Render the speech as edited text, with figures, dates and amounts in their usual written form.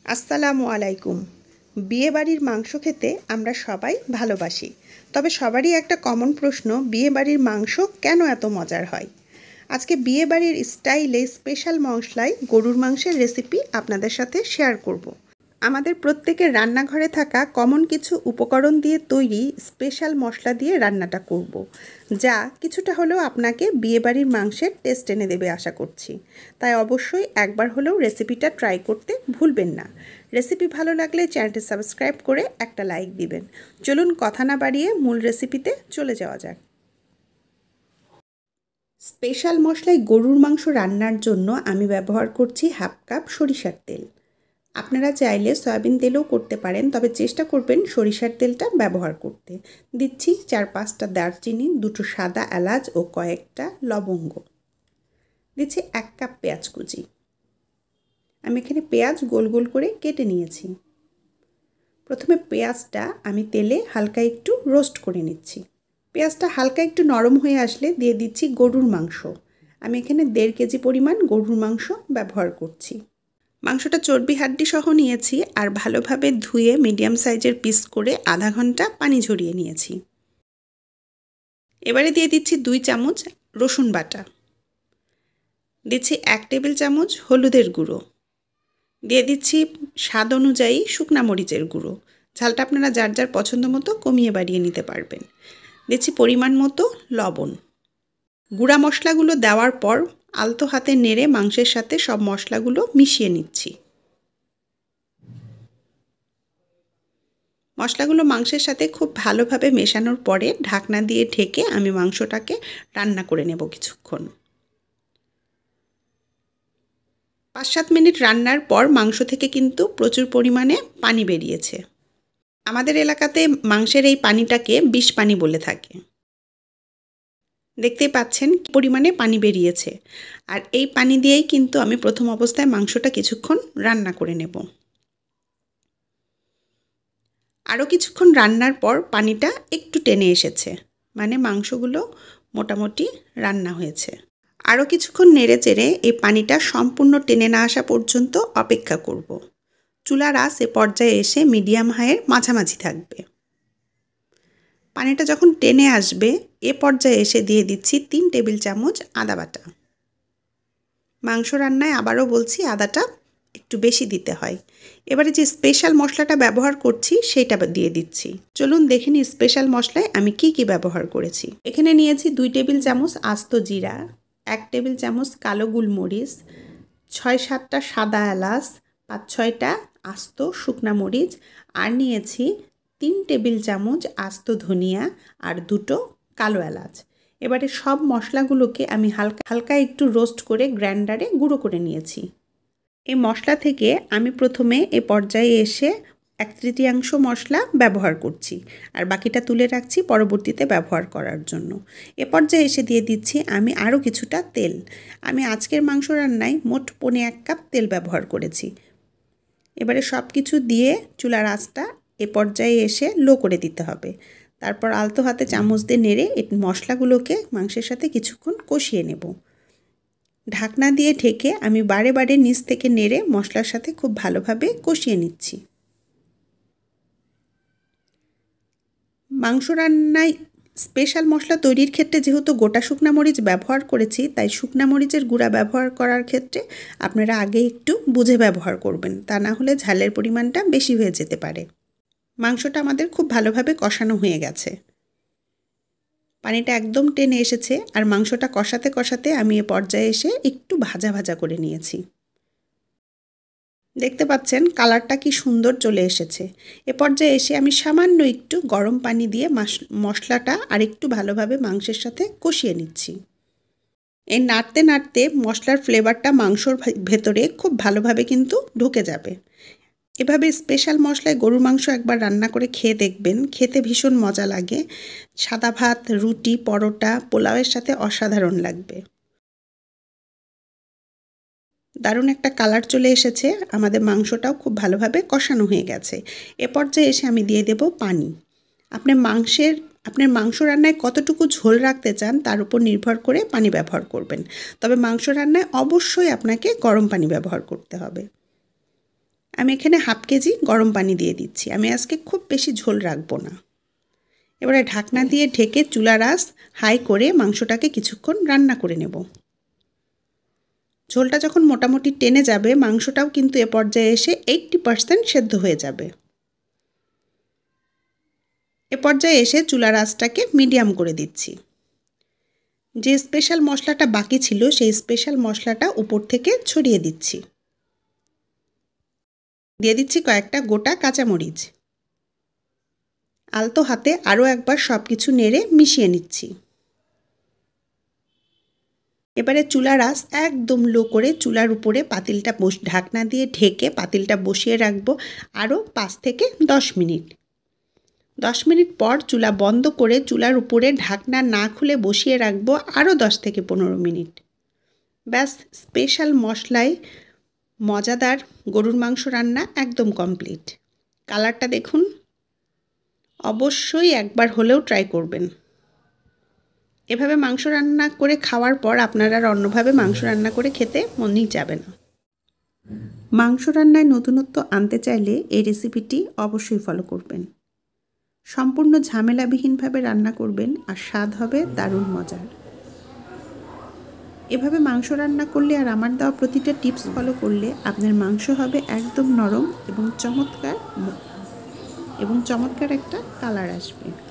আসসালামু আলাইকুম। বিয়ে বাড়ির মাংস খেতে আমরা সবাই ভালোবাসি, তবে সবারই একটা কমন প্রশ্ন, বিয়ে বাড়ির মাংস কেন এত মজার হয়। আজকে বিয়ে বাড়ির স্টাইলে স্পেশাল মশলায় গরুর মাংসের রেসিপি আপনাদের সাথে শেয়ার করব। আমাদের প্রত্যেকের রান্নাঘরে থাকা কমন কিছু উপকরণ দিয়ে তৈরি স্পেশাল মশলা দিয়ে রান্নাটা করব, যা কিছুটা হলেও আপনাকে বিয়েবাড়ির মাংসের টেস্ট এনে দেবে আশা করছি। তাই অবশ্যই একবার হলেও রেসিপিটা ট্রাই করতে ভুলবেন না। রেসিপি ভালো লাগলে চ্যানেলটি সাবস্ক্রাইব করে একটা লাইক দিবেন। চলুন কথা না বাড়িয়ে মূল রেসিপিতে চলে যাওয়া যাক। স্পেশাল মশলায় গরুর মাংস রান্নার জন্য আমি ব্যবহার করছি হাফ কাপ সরিষার তেল। আপনারা চাইলে সয়াবিন তেলও করতে পারেন, তবে চেষ্টা করবেন সরিষার তেলটা ব্যবহার করতে। দিচ্ছি 4-5টা দারচিনি, 2টো সাদা এলাচ ও কয়েকটা লবঙ্গ। দিচ্ছি 1 কাপ পেঁয়াজ কুচি। আমি এখানে পেঁয়াজ গোল গোল করে কেটে নিয়েছি। প্রথমে পেঁয়াজটা আমি তেলে হালকা একটু রোস্ট করে নিচ্ছি। পেঁয়াজটা হালকা একটু নরম হয়ে আসলে দিয়ে দিচ্ছি গরুর মাংস। আমি এখানে 1.5 কেজি পরিমাণ গরুর মাংস ব্যবহার করছি। মাংসটা চর্বি হাড্ডি সহ নিয়েছি আর ভালোভাবে ধুয়ে মিডিয়াম সাইজের পিস করে আধা ঘন্টা পানি ঝরিয়ে নিয়েছি। এবারে দিয়ে দিচ্ছি 2 চামচ রসুন বাটা, দিচ্ছি 1 টেবিল চামচ হলুদের গুঁড়ো, দিয়ে দিচ্ছি স্বাদ অনুযায়ী শুকনা মরিচের গুঁড়ো। ঝালটা আপনারা যার যার পছন্দ মতো কমিয়ে বাড়িয়ে নিতে পারবেন। দিচ্ছি পরিমাণ মতো লবণ। গুঁড়া মশলাগুলো দেওয়ার পর আলতো হাতে নেড়ে মাংসের সাথে সব মশলাগুলো মিশিয়ে নিচ্ছি। মশলাগুলো মাংসের সাথে খুব ভালোভাবে মেশানোর পরে ঢাকনা দিয়ে ঢেকে আমি মাংসটাকে রান্না করে নেব কিছুক্ষণ। 5-7 মিনিট রান্নার পর মাংস থেকে কিন্তু প্রচুর পরিমাণে পানি বেরিয়েছে। আমাদের এলাকাতে মাংসের এই পানিটাকে বিষ পানি বলে থাকে। দেখতেই পাচ্ছেন কি পরিমাণে পানি বেরিয়েছে, আর এই পানি দিয়েই কিন্তু আমি প্রথম অবস্থায় মাংসটা কিছুক্ষণ রান্না করে নেব। আরও কিছুক্ষণ রান্নার পর পানিটা একটু টেনে এসেছে, মানে মাংসগুলো মোটামুটি রান্না হয়েছে। আরও কিছুক্ষণ নেড়ে চেড়ে এই পানিটা সম্পূর্ণ টেনে না আসা পর্যন্ত অপেক্ষা করব। চুলার আঁচ এ পর্যায়ে এসে মিডিয়াম হাইয়ের মাঝামাঝি থাকবে। পানিটা যখন টেনে আসবে এ পর্যায়ে এসে দিয়ে দিচ্ছি 3 টেবিল চামচ আদা বাটা। মাংস রান্নায় আবারও বলছি আদাটা একটু বেশি দিতে হয়। এবারে যে স্পেশাল মশলাটা ব্যবহার করছি সেটা দিয়ে দিচ্ছি। চলুন দেখে নিই স্পেশাল মশলায় আমি কি ব্যবহার করেছি। এখানে নিয়েছি 2 টেবিল চামচ আস্ত জিরা, 1 টেবিল চামচ কালো গোলমরিচ, 6-7টা সাদা এলাচ, 5-6টা আস্ত শুকনা মরিচ, আর নিয়েছি 3 টেবিল চামচ আস্ত ধনিয়া আর 2টো কালো এলাচ। এবারে সব মশলাগুলোকে আমি হালকা একটু রোস্ট করে গ্রাইন্ডারে গুঁড়ো করে নিয়েছি। এই মশলা থেকে আমি প্রথমে এ পর্যায়ে এসে 1/3 মশলা ব্যবহার করছি, আর বাকিটা তুলে রাখছি পরবর্তীতে ব্যবহার করার জন্য। এ পর্যায়ে এসে দিয়ে দিচ্ছি আমি আরও কিছুটা তেল। আমি আজকের মাংস রান্নায় মোট 1.25 কাপ তেল ব্যবহার করেছি। এবারে সব কিছু দিয়ে চুলার আঁচটা এ পর্যায়ে এসে লো করে দিতে হবে। তারপর আলতো হাতে চামচ দিয়ে নেড়ে এই মশলাগুলোকে মাংসের সাথে কিছুক্ষণ কষিয়ে নেব। ঢাকনা দিয়ে ঢেকে আমি বারে বারে নিচ থেকে নেড়ে মশলার সাথে খুব ভালোভাবে কষিয়ে নিচ্ছি। মাংস রান্নায় স্পেশাল মশলা তৈরির ক্ষেত্রে যেহেতু গোটা শুকনা মরিচ ব্যবহার করেছি, তাই শুকনা মরিচের গুঁড়া ব্যবহার করার ক্ষেত্রে আপনারা আগে একটু বুঝে ব্যবহার করবেন, তা না হলে ঝালের পরিমাণটা বেশি হয়ে যেতে পারে। মাংসটা আমাদের খুব ভালোভাবে কষানো হয়ে গেছে। পানিটা একদম টেনে এসেছে, আর মাংসটা কষাতে কষাতে আমি এ পর্যায়ে এসে একটু ভাজা ভাজা করে নিয়েছি। দেখতে পাচ্ছেন কালারটা কি সুন্দর চলে এসেছে। এ পর্যায়ে এসে আমি সামান্য একটু গরম পানি দিয়ে মশলাটা আর একটু ভালোভাবে মাংসের সাথে কষিয়ে নিচ্ছি। এই নাড়তে নাড়তে মশলার ফ্লেভারটা মাংসর ভেতরে খুব ভালোভাবে কিন্তু ঢুকে যাবে। এভাবে স্পেশাল মশলায় গরুর মাংস একবার রান্না করে খেয়ে দেখবেন, খেতে ভীষণ মজা লাগে। সাদা ভাত, রুটি, পরোটা, পোলাওয়ের সাথে অসাধারণ লাগবে। দারুণ একটা কালার চলে এসেছে, আমাদের মাংসটাও খুব ভালোভাবে কষানো হয়ে গেছে। এ পর্যায়ে এসে আমি দিয়ে দেব পানি। আপনার মাংস রান্নায় কতটুকু ঝোল রাখতে চান তার উপর নির্ভর করে পানি ব্যবহার করবেন, তবে মাংস রান্নায় অবশ্যই আপনাকে গরম পানি ব্যবহার করতে হবে। আমি এখানে হাফ কেজি গরম পানি দিয়ে দিচ্ছি। আমি আজকে খুব বেশি ঝোল রাখবো না। এবারে ঢাকনা দিয়ে ঢেকে চুলার আঁচ হাই করে মাংসটাকে কিছুক্ষণ রান্না করে নেব। ঝোলটা যখন মোটামুটি টেনে যাবে মাংসটাও কিন্তু এ পর্যায়ে এসে 80% সেদ্ধ হয়ে যাবে। এ পর্যায়ে এসে চুলার আঁচটাকে মিডিয়াম করে দিচ্ছি। যে স্পেশাল মশলাটা বাকি ছিল সেই স্পেশাল মশলাটা উপর থেকে ছড়িয়ে দিচ্ছি। দিয়ে দিচ্ছি কয়েকটা গোটা কাঁচামরিচ। আলতো হাতে আরও একবার সব কিছু নেড়ে মিশিয়ে নিচ্ছি। এবারে চুলার আঁচ একদম লো করে চুলার উপরে পাতিলটা ঢাকনা দিয়ে ঢেকে পাতিলটা বসিয়ে রাখবো আরও 5 থেকে 10 মিনিট। 10 মিনিট পর চুলা বন্ধ করে চুলার উপরে ঢাকনা না খুলে বসিয়ে রাখবো আরও 10 থেকে 15 মিনিট। ব্যাস, স্পেশাল মশলায় মজাদার গরুর মাংস রান্না একদম কমপ্লিট। কালারটা দেখুন, অবশ্যই একবার হলেও ট্রাই করবেন। এভাবে মাংস রান্না করে খাওয়ার পর আপনারা আর অন্যভাবে মাংস রান্না করে খেতে মনই যাবে না। মাংস রান্নায় নতুনত্ব আনতে চাইলে এই রেসিপিটি অবশ্যই ফলো করবেন। সম্পূর্ণ ঝামেলাবিহীনভাবে রান্না করবেন আর স্বাদ হবে দারুণ মজার। এভাবে মাংস রান্না করলে আর আমার দেওয়া প্রতিটা টিপস ফলো করলে আপনার মাংস হবে একদম নরম এবং চমৎকার একটা কালার আসবে।